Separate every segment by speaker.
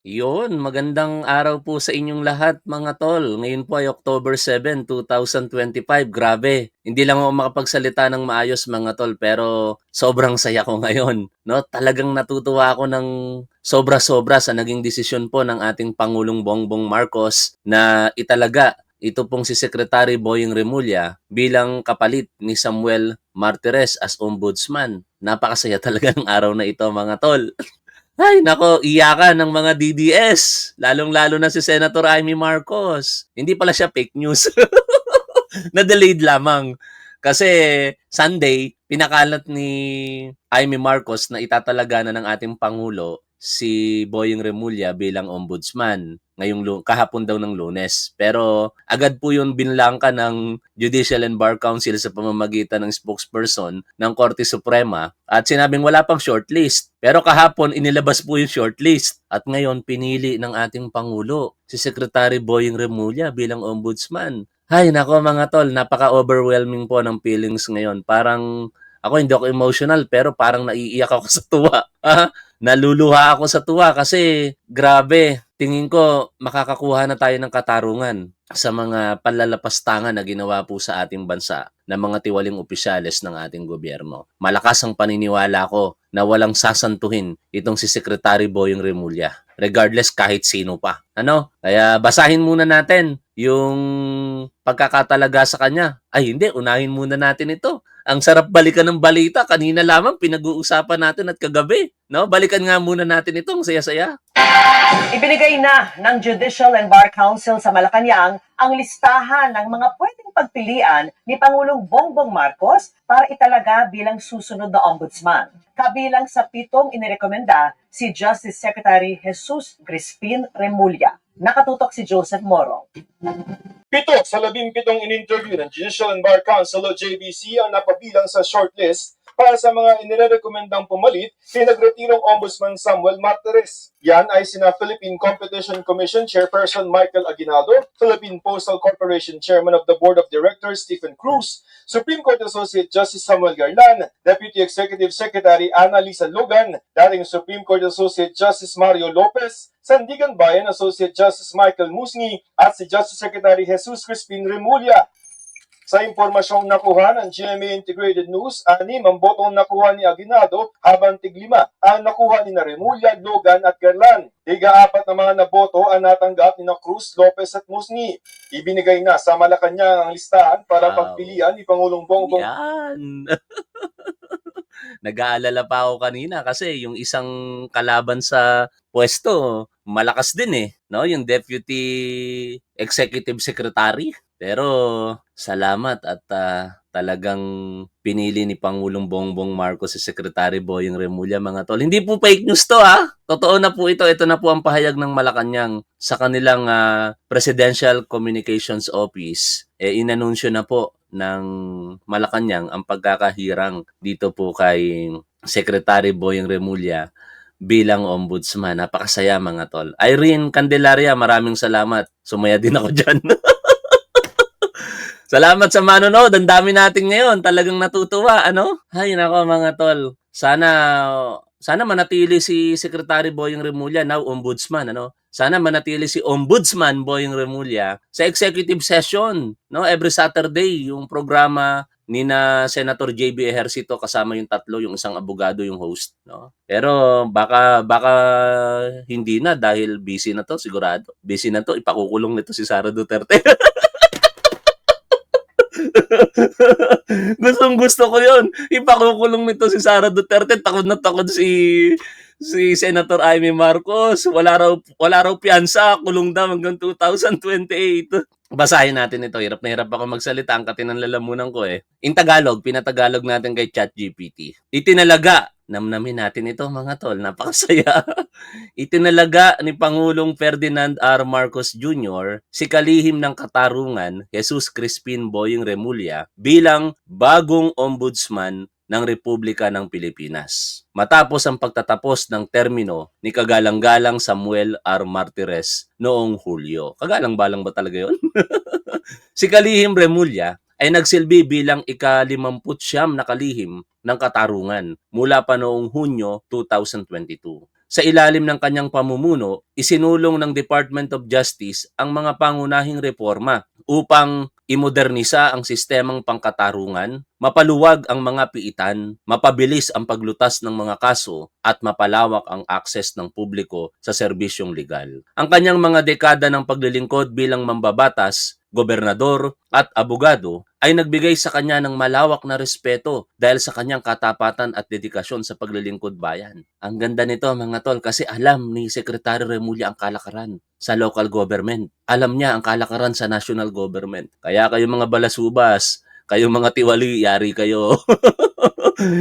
Speaker 1: Yun, magandang araw po sa inyong lahat mga tol. Ngayon po ay October 7, 2025. Grabe, hindi lang ako makapagsalita ng maayos mga tol pero sobrang saya ko ngayon. No? Talagang natutuwa ako ng sobra-sobra sa naging desisyon po ng ating Pangulong Bongbong Marcos na italaga ito pong si Secretary Boying Remulla bilang kapalit ni Samuel Martires as ombudsman. Napakasaya talaga ng araw na ito mga tol. Ay nako, iyakan ng mga DDS, lalong-lalo na si Senator Amy Marcos. Hindi pala siya fake news, na-delayed lamang. Kasi Sunday, pinakalat ni Amy Marcos na itatalaga na ng ating Pangulo si Boying Remulla bilang ombudsman kahapon daw ng Lunes. Pero agad po yun binlangka ng Judicial and Bar Council sa pamamagitan ng spokesperson ng Korte Suprema at sinabing wala pang shortlist. Pero kahapon inilabas po yung shortlist at ngayon pinili ng ating Pangulo si Secretary Boying Remulla bilang ombudsman. Hay nako mga tol, napaka-overwhelming po ng feelings ngayon. Parang ako hindi ako emotional pero parang naiiyak ako sa tuwa. Naluluha ako sa tuwa kasi grabe, tingin ko makakakuha na tayo ng katarungan sa mga panlalapastangan na ginawa po sa ating bansa ng mga tiwaling opisyales ng ating gobyerno. Malakas ang paniniwala ko na walang sasantuhin itong si Secretary Boying Remulla regardless kahit sino pa. Ano? Kaya basahin muna natin yung pagkakatalaga sa kanya. Ay hindi, unahin muna natin ito. Ang sarap balikan ng balita. Kanina lamang pinag-uusapan natin at kagabi. No? Balikan nga muna natin ito. Ang saya-saya.
Speaker 2: Ibinigay na ng Judicial and Bar Council sa Malacanang ang listahan ng mga pwedeng pagpilian ni Pangulong Bongbong Marcos para italaga bilang susunod na ombudsman. Kabilang sa 7 inirekomenda si Justice Secretary Jesus Crispin Remulla. Nakatutok si Joseph Moro.
Speaker 3: 7 sa 17 in-interview ng Judicial and Bar Council o JBC ang napabilang sa shortlist para sa mga inirekomendang pumalit kay nagretirong Ombudsman Samuel Martires. Yan ay sina Philippine Competition Commission Chairperson Michael Aguinaldo, Philippine Postal Corporation Chairman of the Board of Directors Stephen Cruz, Supreme Court Associate Justice Samuel Garlan, Deputy Executive Secretary Ana Lisa Logan, dating Supreme Court Associate Justice Mario Lopez, Sandigan Bayan Associate Justice Michael Musni at si Justice Secretary Jesus Crispin Remulla. Sa impormasyong nakuha ng GMA Integrated News, 6 ang botong nakuha ni Aguinaldo habang tig-5 ang nakuha ni Remulla, Logan at Garlan. Tiga-4 na mga naboto ang natanggap ni Cruz, Lopez at Musni. Ibinigay na sa Malacanang ang listahan para pagpilian ni Pangulong Bongbong.
Speaker 1: Yan. Nag-aalala pa ako kanina kasi yung isang kalaban sa pwesto, malakas din no? Yung Deputy Executive Secretary. Pero salamat at talagang pinili ni Pangulong Bongbong Marcos si Secretary Boying Remulla mga tol. Hindi po fake news to Totoo na po ito. Ito na po ang pahayag ng Malacanang sa kanilang Presidential Communications Office. Inanunsyo na po ng Malacanang ang pagkakahirang dito po kay Secretary Boying Remulla bilang ombudsman. Napakasaya mga tol. Irene Candelaria, maraming salamat. Sumaya din ako dyan. Salamat sa manonood. Ang dami natin ngayon. Talagang natutuwa, ano? Ay, nako mga tol. Sana manatili si Secretary Boying Remulla, now ombudsman, ano? Sana manatili si Ombudsman Boying Remulla sa executive session, no? Every Saturday, yung programa ni na Senator JB Ejercito kasama yung tatlo, yung isang abogado yung host, no? Pero baka hindi na dahil busy na to, sigurado. Busy na to, ipakukulong nito si Sara Duterte. Gusto ko yun. Ipakukulong nito si Sara Duterte. Takot na takot si Senator Amy Marcos. Wala raw piyansa. Kulong daw hanggang 2028. Basahin natin ito. Hirap na hirap ako magsalita. Ang katinang lalamunan ko In Tagalog, pinatagalog natin kay ChatGPT. Itinalaga. Namnamin natin ito mga tol. Napakasaya. Itinalaga ni Pangulong Ferdinand R. Marcos Jr. si kalihim ng katarungan, Jesus Crispin Boying Remulla, bilang bagong ombudsman ng Republika ng Pilipinas. Matapos ang pagtatapos ng termino ni kagalang-galang Samuel R. Martires noong Hulyo. Kagalang-balang ba talaga yun? Si kalihim Remulla ay nagsilbi bilang ika-59 na kalihim ng katarungan mula pa noong Hunyo 2022. sa ilalim ng kanyang pamumuno, isinulong ng Department of Justice ang mga pangunahing reforma upang imodernisa ang sistemang pangkatarungan, mapaluwag ang mga piitan, mapabilis ang paglutas ng mga kaso, at mapalawak ang akses ng publiko sa serbisyong legal. Ang kanyang mga dekada ng paglilingkod bilang mambabatas, gobernador at abogado ay nagbigay sa kanya ng malawak na respeto dahil sa kanyang katapatan at dedikasyon sa paglilingkod bayan. Ang ganda nito mga tol kasi alam ni Secretary Remulla ang kalakaran sa local government. Alam niya ang kalakaran sa national government. Kaya kayo mga balasubas, kayo mga tiwali, yari kayo.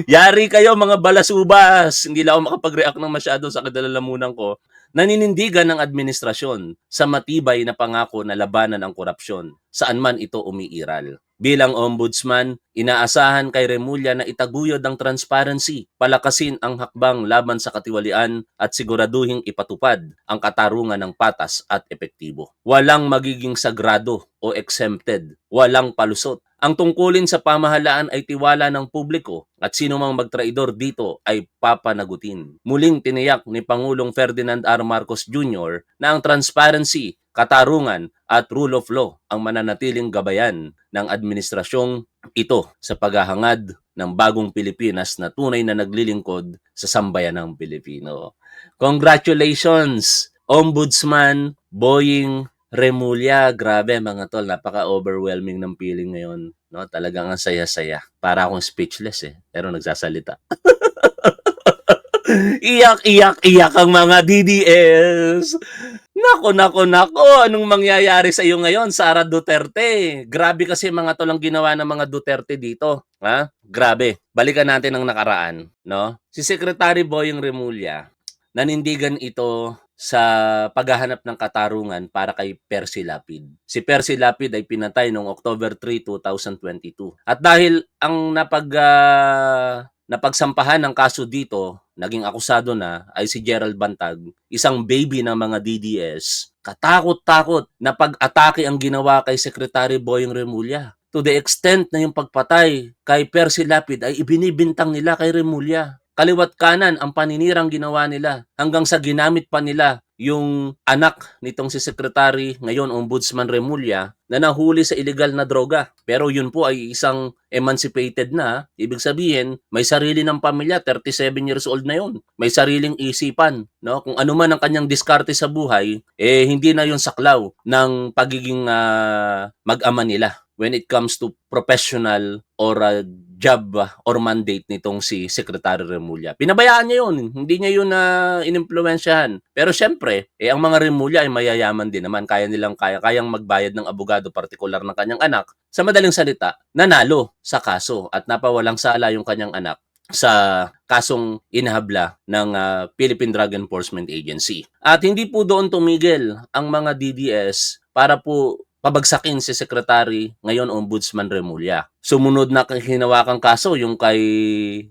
Speaker 1: Yari kayo mga balasubas. Hindi lang ako makapag-react ng masyado sa kadalalamunan ko. Naninindigan ng administrasyon sa matibay na pangako na labanan ang korupsyon, saan man ito umiiral. Bilang ombudsman, inaasahan kay Remulla na itaguyod ang transparency, palakasin ang hakbang laban sa katiwalian at siguraduhing ipatupad ang katarungan ng patas at epektibo. Walang magiging sagrado o exempted, walang palusot. Ang tungkulin sa pamahalaan ay tiwala ng publiko at sino mang magtraidor dito ay papanagutin. Muling tiniyak ni Pangulong Ferdinand R. Marcos Jr. na ang transparency, katarungan at rule of law ang mananatiling gabayan ng administrasyong ito sa paghahangad ng bagong Pilipinas na tunay na naglilingkod sa sambayanang Pilipino. Congratulations, Ombudsman Boying Remulla. Grabe mga tol, napaka-overwhelming ng feeling ngayon. No? Talagang ang saya-saya. Para akong speechless pero nagsasalita. Iyak ang mga DDS. Nako, anong mangyayari sa iyo ngayon, Sara Duterte? Grabe kasi mga tol ang ginawa ng mga Duterte dito. Ha? Grabe. Balikan natin ang nakaraan, no? Si Secretary Boying Remulla, nanindigan ito sa paghahanap ng katarungan para kay Percy Lapid. Si Percy Lapid ay pinatay noong October 3, 2022. At dahil ang napagsampahan ng kaso dito, naging akusado na, ay si Gerald Bantag, isang baby ng mga DDS. Katakot-takot na pag-atake ang ginawa kay Secretary Boying Remulla. To the extent na yung pagpatay kay Percy Lapid ay ibinibintang nila kay Remulla. Kaliwat kanan ang paninirang ginawa nila hanggang sa ginamit pa nila yung anak nitong si Secretary, ngayon Ombudsman Remulla, na nahuli sa illegal na droga. Pero yun po ay isang emancipated na, ibig sabihin, may sarili ng pamilya, 37 years old na yun. May sariling isipan, no? Kung ano man ang kanyang diskarte sa buhay, hindi na yun saklaw ng pagiging mag-ama nila when it comes to professional or job or mandate nitong si Secretary Remulla. Pinabayaan niya yun. Hindi niya yun inimpluwensyahan. Pero syempre, ang mga Remulla ay mayayaman din naman. Kayang magbayad ng abogado partikular ng kanyang anak. Sa madaling salita, nanalo sa kaso at napawalang sala yung kanyang anak sa kasong inahabla ng Philippine Drug Enforcement Agency. At hindi po doon tumigil ang mga DDS para po pabagsakin si Secretary, ngayon Ombudsman Remulla. Sumunod na hinawakang kaso yung kay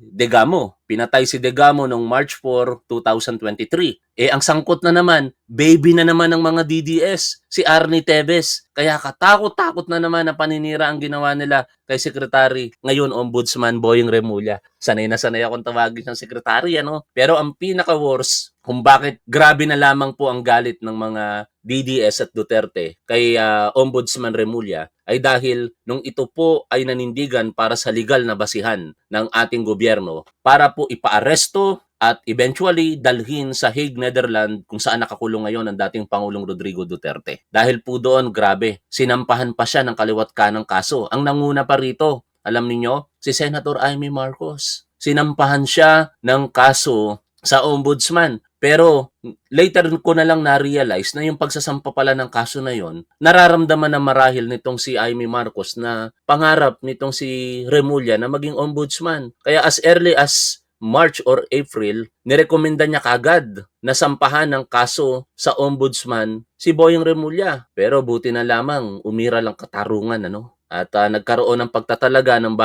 Speaker 1: Degamo. Pinatay si Degamo noong March 4, 2023. Ang sangkot na naman, baby na naman ng mga DDS, si Arnie Tevez. Kaya katakot-takot na naman na paninira ang ginawa nila kay Secretary, ngayon Ombudsman Boying Remulla. Sanay na sanay akong tawagin ng Secretary, ano? Pero ang pinaka-worst, kung bakit grabe na lamang po ang galit ng mga DDS at Duterte kay Ombudsman Remulla ay dahil nung ito po ay nanindigan para sa legal na basihan ng ating gobyerno para po ipaaresto at eventually dalhin sa Hague, Netherlands kung saan nakakulong ngayon ang dating Pangulong Rodrigo Duterte. Dahil po doon, grabe, sinampahan pa siya ng kaliwat kanang kaso. Ang nanguna pa rito, alam niyo, si Senator Amy Marcos. Sinampahan siya ng kaso sa Ombudsman. Pero later ko na lang na-realize na yung pagsasampa pala ng kaso na yon, nararamdaman na marahil nitong si Amy Marcos na pangarap nitong si Remulla na maging ombudsman. Kaya as early as March or April, nirekomenda niya kagad na sampahan ng kaso sa ombudsman si Boying Remulla. Pero buti na lamang umira lang katarungan, ano? At nagkaroon ng pagtatalaga ng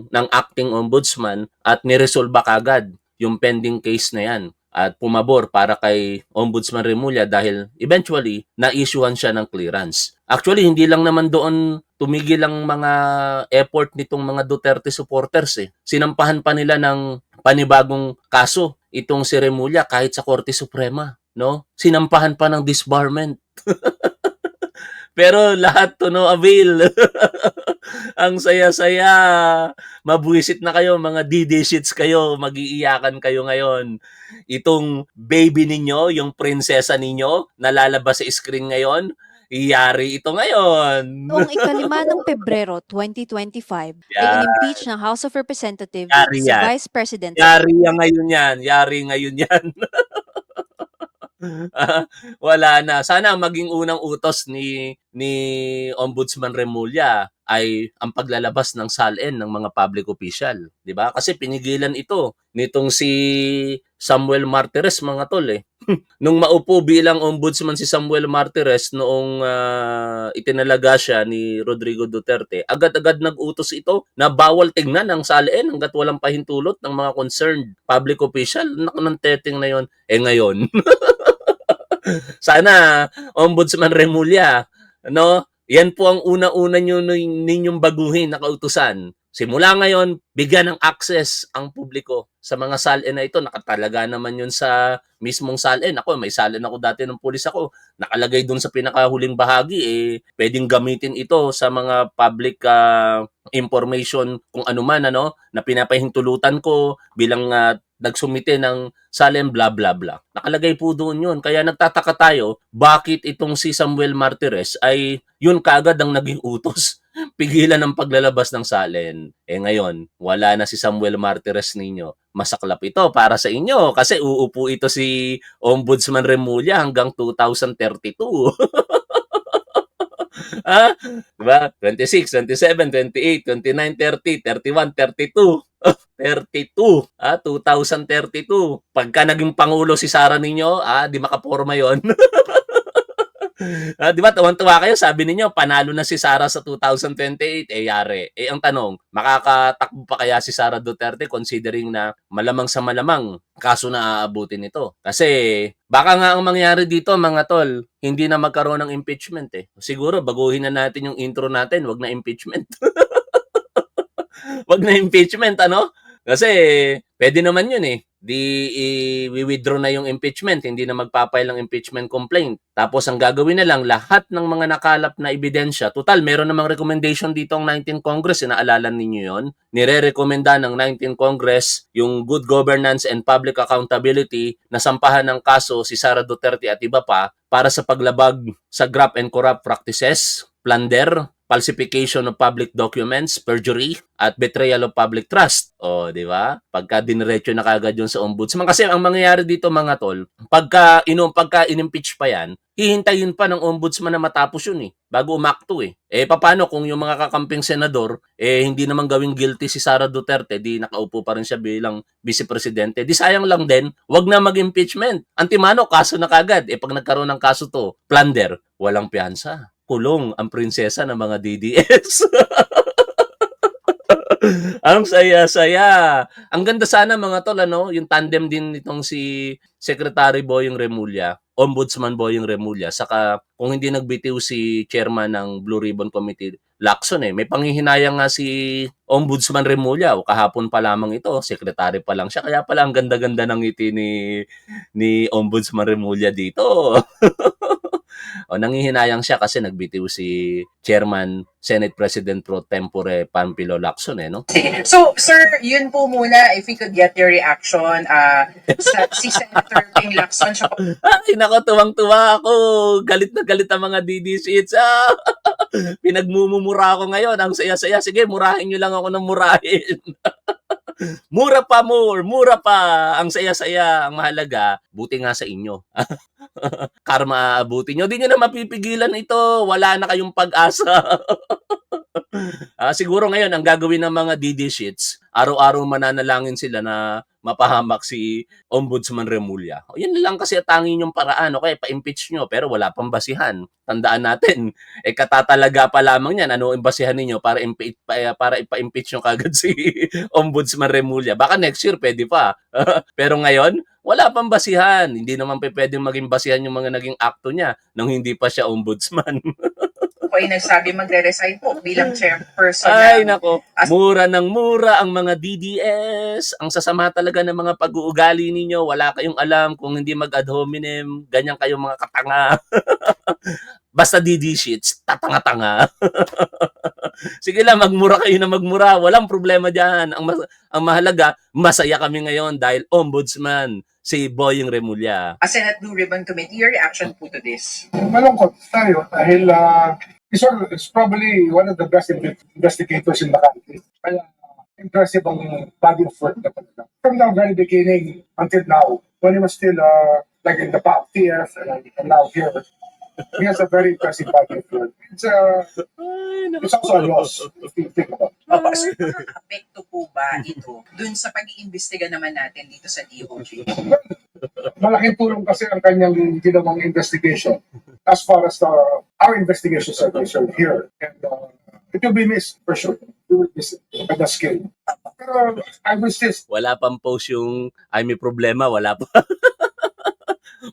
Speaker 1: ng acting ombudsman at niresolba kagad yung pending case na yan. At pumabor para kay Ombudsman Remulla dahil eventually na-issuehan siya ng clearance. Actually, hindi lang naman doon tumigil ang mga effort nitong mga Duterte supporters. Sinampahan pa nila ng panibagong kaso. itong si Remulla kahit sa Korte Suprema, no? Sinampahan pa ng disbarment. Pero lahat to no avail. Ang saya-saya. Mabwisit na kayo, mga DD shits kayo, mag-iiyakan kayo ngayon. Itong baby ninyo, yung prinsesa ninyo, nalalabas sa screen ngayon, iyari ito ngayon.
Speaker 4: Noong ikalima ng Pebrero 2025, ay
Speaker 1: Yan.
Speaker 4: inimpeach ng House of Representatives
Speaker 1: Yari
Speaker 4: si
Speaker 1: yan.
Speaker 4: Vice President
Speaker 1: Yari yan ngayon yan. Yari ngayon yan. Wala na. Sana maging unang utos ni Ombudsman Remulla ay ang paglalabas ng SALN ng mga public official, 'di ba? Kasi pinigilan ito nitong si Samuel Martires, mga tol eh. Nung maupo bilang ombudsman si Samuel Martires noong itinalaga siya ni Rodrigo Duterte, agad-agad nag-utos ito na bawal tingnan ang SALN hanggat walang pahintulot ng mga concerned public official. Naku, ng teteng na yon. Ngayon, sana Ombudsman Remulla, no? Yan po ang una-una ninyong baguhin na kautusan. Simula ngayon, bigyan ng access ang publiko sa mga SALN na ito. Nakatalaga naman yun sa mismong SALN. Ako, may SALN ako dati ng pulis ako. Nakalagay dun sa pinakahuling bahagi, pwedeng gamitin ito sa mga public information kung ano man, ano, na pinapahintulutan ko bilang nagsumite ng SALN, bla bla bla. Nakalagay po doon yun. Kaya nagtataka tayo, bakit itong si Samuel Martires ay yun kaagad ang naging utos. Pigilan ang paglalabas ng SALN. Ngayon, wala na si Samuel Martires ninyo. Masaklap ito para sa inyo kasi uupo ito si Ombudsman Remulla hanggang 2032. Diba? 26, 27, 28, 29, 30, 31, 32. 32. 2032. Pagka naging Pangulo si Sara ninyo, di makaporma yon. Di ba, tuwan-tuwa kayo, sabi ninyo, panalo na si Sara sa 2028, yari. Ang tanong, makakatakbo pa kaya si Sara Duterte considering na malamang sa malamang kaso na aabutin ito? Kasi, baka nga ang mangyari dito, mga tol, hindi na magkaroon ng impeachment Siguro, baguhin na natin yung intro natin, wag na impeachment. Wag na impeachment, ano? Kasi, pwede naman yun i-withdraw na yung impeachment, hindi na magpapail ng impeachment complaint. Tapos ang gagawin na lang, lahat ng mga nakalap na ebidensya, total, meron namang recommendation dito ang 19th Congress, inaalala ninyo yon. Nire-recommenda ng 19th Congress yung good governance and public accountability na sampahan ng kaso si Sara Duterte at iba pa para sa paglabag sa graft and corrupt practices, plunder, falsification of public documents, perjury, at betrayal of public trust. Di ba? Pagka diniretso na kagad yun sa ombudsman. Kasi ang mangyayari dito, mga tol, pagka in-impeach pa yan, hihintayin pa ng ombudsman na matapos yun bago umakto paano kung yung mga kakamping senador, hindi naman gawing guilty si Sara Duterte, di nakaupo pa rin siya bilang vice-presidente. Di sayang lang din, wag na mag-impeachment. Antimano, kaso na kagad. Pag nagkaroon ng kaso to, plunder, walang piyansa. Kulong ang prinsesa ng mga DDS. Ang saya-saya. Ang ganda sana, mga tol, yung tandem din nitong si Secretary Boying Remulla, Ombudsman Boying Remulla, saka kung hindi nagbitiw si chairman ng Blue Ribbon Committee, Lacson may panghihinayang nga si Ombudsman Remulla, kahapon pa lamang ito, secretary pa lang siya, kaya pala ang ganda-ganda ng ngiti ni Ombudsman Remulla dito. Nanghihinayang siya kasi nagbitiw si Chairman Senate President Pro Tempore Panfilo Lacson no?
Speaker 5: Sige. So, sir, yun po muna, if we could get your reaction, si Senator Ping Lacson, siya po.
Speaker 1: Ay, nako, tuwang-tuwa ako. Galit na galit ang mga DDCs. Pinagmumura ako ngayon. Ang saya-saya. Sige, murahin nyo lang ako ng murahin. Mura pa more, mura pa. Ang saya-saya, ang mahalaga, buti nga sa inyo. Karma aabutin nyo. Di nyo na mapipigilan ito. Wala na kayong pag-asa. Siguro ngayon, ang gagawin ng mga DD sheets, araw-araw mananalangin sila na mapahamak si Ombudsman Remulla. Yan lang kasi tanging yung paraan. Okay, pa-impeach nyo, pero wala pang basihan. Tandaan natin, katatalaga pa lamang yan. Ano ang basihan ninyo para ipa-impeach nyo kagad si Ombudsman Remulla? Baka next year pwede pa. Pero ngayon, wala pang basihan. Hindi naman pwedeng maging basihan yung mga naging akto niya nang hindi pa siya ombudsman.
Speaker 5: po ay nagsabi magre-resign po bilang chairperson
Speaker 1: Ay,
Speaker 5: ng
Speaker 1: nako. Mura ng mura ang mga DDS. Ang sasama talaga ng mga pag-uugali ninyo. Wala kayong alam kung hindi mag-ad hominem. Ganyan kayong mga katanga. Basta DD sheets, tatanga-tanga. Sige lang, magmura kayo na magmura. Walang problema dyan. Ang mahalaga, masaya kami ngayon dahil ombudsman si Boying Remulla.
Speaker 5: a Senate Blue Ribbon Committee. Your reaction po to this?
Speaker 6: Malungkot tayo dahil is probably one of the best investigators in the country. Kaya impressive ang body of work na talaga. From the very beginning until now, when he was still like in the PAP-TF and now here, he has a very impressive body of work. It's also a loss if you think about it.
Speaker 5: Opo, sir, nakaka-apekto po ba ito dun sa pag-iimbestiga naman natin dito sa DOJ?
Speaker 6: Malaking tulong kasi ang kanyang ginawang investigation as far as our investigations are concerned here. And it will be missed for sure. We will miss it at the scale. Pero I wish this
Speaker 1: Wala pang post yung ay may problema, wala pa.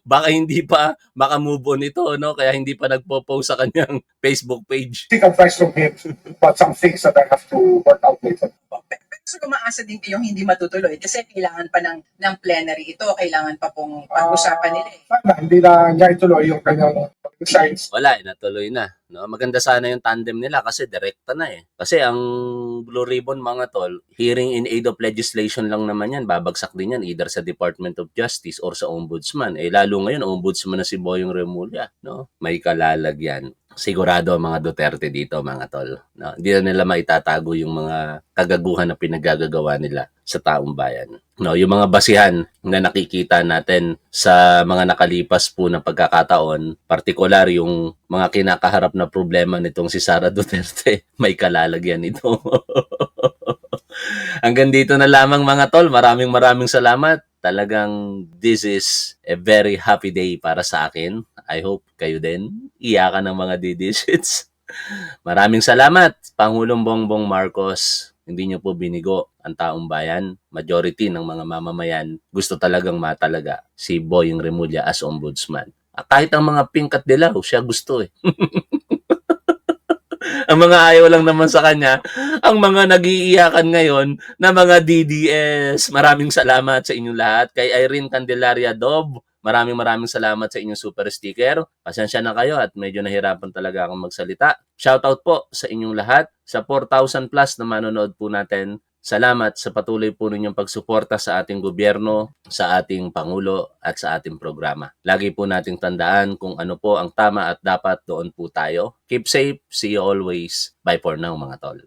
Speaker 1: Baka hindi pa makamove on ito, no? Kaya hindi pa nagpo-post sa kanyang Facebook page.
Speaker 6: take advice from him about some things that I have to work out later.
Speaker 5: Pero umaasa din kayong hindi matutuloy kasi kailangan pa ng plenary ito, kailangan pa pong pag-usapan nila eh.
Speaker 6: Sana hindi na niya ituloy yung kanyang designs.
Speaker 1: Wala, natuloy na. No? Maganda sana yung tandem nila kasi direkta na eh. Kasi ang Blue Ribbon, mga tol, hearing in aid of legislation lang naman yan. Babagsak din yan either sa Department of Justice or sa Ombudsman. Eh lalo ngayon, Ombudsman na si Boyong Remulla. No? May kalalagyan. Sigurado ang mga Duterte dito, mga tol. No? Hindi na nila maitatago yung mga kagaguhan na pinagagagawa nila sa taong bayan. No, yung mga basihan na nakikita natin sa mga nakalipas po na pagkakataon, partikular yung mga kinakaharap na problema nitong si Sara Duterte, may kalalagyan ito. Hanggang dito na lamang, mga tol. Maraming salamat. Talagang this is a very happy day para sa akin. I hope kayo din. Iyakan ng mga didishits. Maraming salamat, Pangulong Bongbong Marcos. Hindi niyo po binigo ang taong bayan. Majority ng mga mamamayan gusto talagang matalaga si Boying Remulla as ombudsman. Kahit ang mga pink at dilaw, siya gusto eh. Ang mga ayaw lang naman sa kanya, ang mga nag-iiyakan ngayon na mga DDS. Maraming salamat sa inyong lahat. Kay Irene Candelaria Dob, maraming salamat sa inyong super sticker. Pasensya na kayo at medyo nahirapan talaga akong magsalita. Shoutout po sa inyong lahat. Sa 4,000 plus na manonood po natin. Salamat sa patuloy po ninyong pagsuporta sa ating gobyerno, sa ating Pangulo at sa ating programa. Lagi po nating tandaan kung ano po ang tama at dapat, doon po tayo. Keep safe. See you always. Bye for now, mga tol.